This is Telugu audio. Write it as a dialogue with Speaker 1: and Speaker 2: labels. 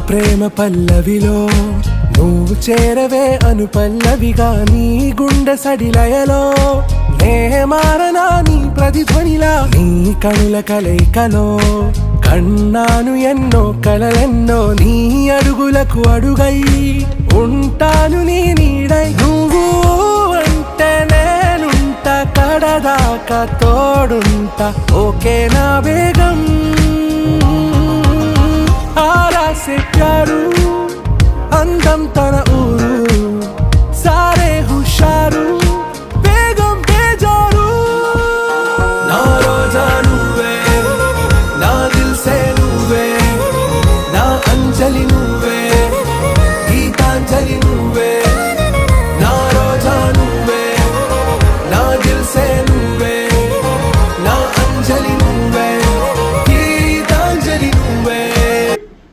Speaker 1: ప్రేమ పల్లవిలో నువ్వు చేరవే అను పల్లవిగా నీ గుండె సడిలయలో నే మారనా నీ ప్రతిధ్వనిలా నీ కనుల కలయికలో కన్నాను ఎన్నో కలలెన్నో నీ అడుగులకు అడుగై ఉంటాను నీ నీడై నువ్వు అంటే నేనుంట కడదాకా తోడుంటా ఓకే నా బేగం ఆరా से प्यारू అందం తన